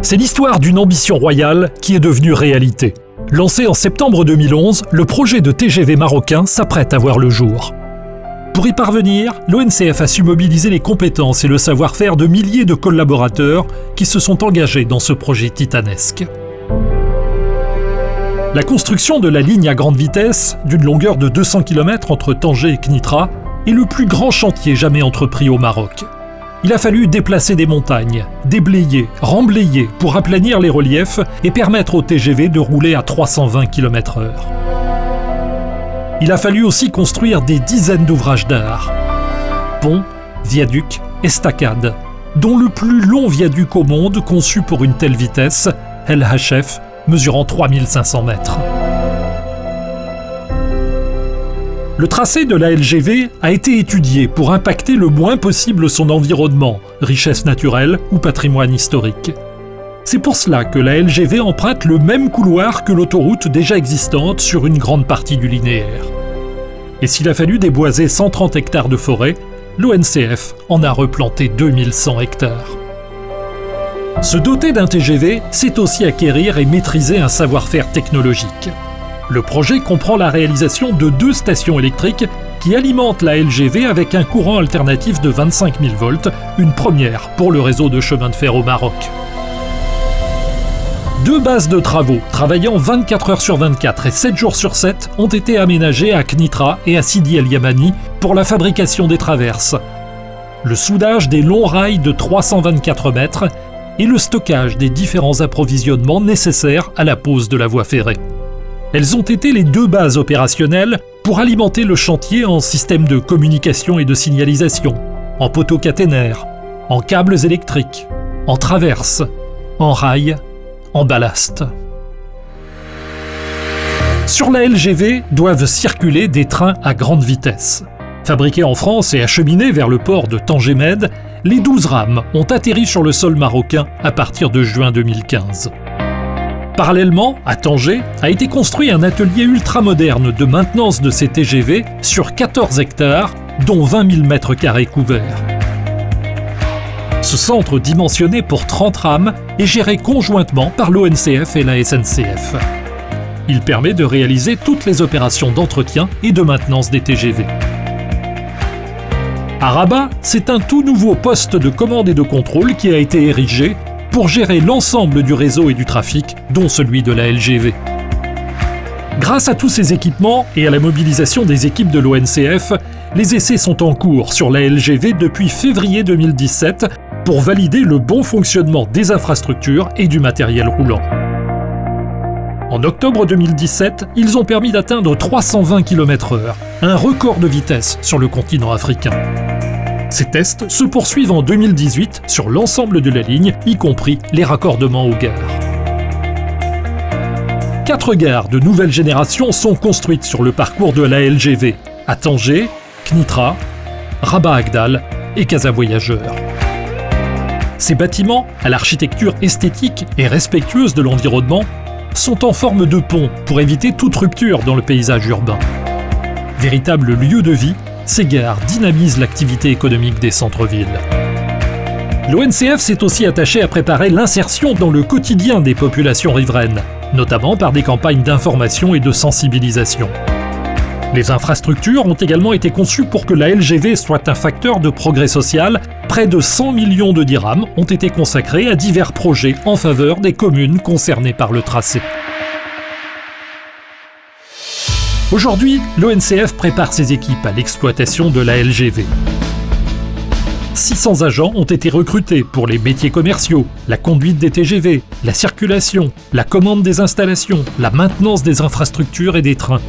C'est l'histoire d'une ambition royale qui est devenue réalité. Lancé en septembre 2011, le projet de TGV marocain s'apprête à voir le jour. Pour y parvenir, l'ONCF a su mobiliser les compétences et le savoir-faire de milliers de collaborateurs qui se sont engagés dans ce projet titanesque. La construction de la ligne à grande vitesse, d'une longueur de 200 km entre Tanger et Knitra, est le plus grand chantier jamais entrepris au Maroc. Il a fallu déplacer des montagnes, déblayer, remblayer pour aplanir les reliefs et permettre au TGV de rouler à 320 km/h. Il a fallu aussi construire des dizaines d'ouvrages d'art. Ponts, viaducs, estacades, dont le plus long viaduc au monde conçu pour une telle vitesse, El Hachef, mesurant 3500 mètres. Le tracé de la LGV a été étudié pour impacter le moins possible son environnement, richesse naturelle ou patrimoine historique. C'est pour cela que la LGV emprunte le même couloir que l'autoroute déjà existante sur une grande partie du linéaire. Et s'il a fallu déboiser 130 hectares de forêt, l'ONCF en a replanté 2100 hectares. Se doter d'un TGV, c'est aussi acquérir et maîtriser un savoir-faire technologique. Le projet comprend la réalisation de 2 stations électriques qui alimentent la LGV avec un courant alternatif de 25 000 volts, une première pour le réseau de chemin de fer au Maroc. 2 bases de travaux, travaillant 24 heures sur 24 et 7 jours sur 7, ont été aménagées à Knitra et à Sidi El Yamani pour la fabrication des traverses, le soudage des longs rails de 324 mètres et le stockage des différents approvisionnements nécessaires à la pose de la voie ferrée. Elles ont été les 2 bases opérationnelles pour alimenter le chantier en système de communication et de signalisation, en poteaux caténaires, en câbles électriques, en traverses, en rails, en ballast. Sur la LGV doivent circuler des trains à grande vitesse. Fabriqués en France et acheminés vers le port de Tanger-Med, les 12 rames ont atterri sur le sol marocain à partir de juin 2015. Parallèlement, à Tanger, a été construit un atelier ultramoderne de maintenance de ces TGV sur 14 hectares, dont 20 000 mètres carrés couverts. Ce centre dimensionné pour 30 rames est géré conjointement par l'ONCF et la SNCF. Il permet de réaliser toutes les opérations d'entretien et de maintenance des TGV. À Rabat, c'est un tout nouveau poste de commande et de contrôle qui a été érigé pour gérer l'ensemble du réseau et du trafic, dont celui de la LGV. Grâce à tous ces équipements et à la mobilisation des équipes de l'ONCF, les essais sont en cours sur la LGV depuis février 2017 pour valider le bon fonctionnement des infrastructures et du matériel roulant. En octobre 2017, ils ont permis d'atteindre 320 km/h, un record de vitesse sur le continent africain. Ces tests se poursuivent en 2018 sur l'ensemble de la ligne, y compris les raccordements aux gares. 4 gares de nouvelle génération sont construites sur le parcours de la LGV, à Tanger, Knitra, Rabat Agdal et Casa Voyageurs. Ces bâtiments, à l'architecture esthétique et respectueuse de l'environnement, sont en forme de pont pour éviter toute rupture dans le paysage urbain. Véritable lieu de vie, ces gares dynamisent l'activité économique des centres-villes. L'ONCF s'est aussi attaché à préparer l'insertion dans le quotidien des populations riveraines, notamment par des campagnes d'information et de sensibilisation. Les infrastructures ont également été conçues pour que la LGV soit un facteur de progrès social. Près de 100 millions de dirhams ont été consacrés à divers projets en faveur des communes concernées par le tracé. Aujourd'hui, l'ONCF prépare ses équipes à l'exploitation de la LGV. 600 agents ont été recrutés pour les métiers commerciaux, la conduite des TGV, la circulation, la commande des installations, la maintenance des infrastructures et des trains.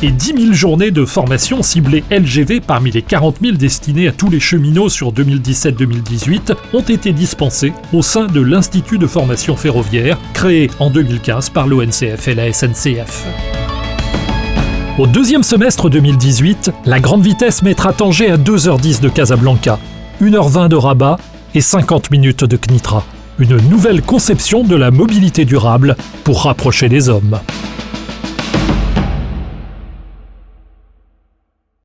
Et 10 000 journées de formation ciblées LGV parmi les 40 000 destinées à tous les cheminots sur 2017-2018 ont été dispensées au sein de l'Institut de formation ferroviaire, créé en 2015 par l'ONCF et la SNCF. Au 2e semestre 2018, la grande vitesse mettra Tanger à 2h10 de Casablanca, 1h20 de Rabat et 50 minutes de Knitra. Une nouvelle conception de la mobilité durable pour rapprocher les hommes.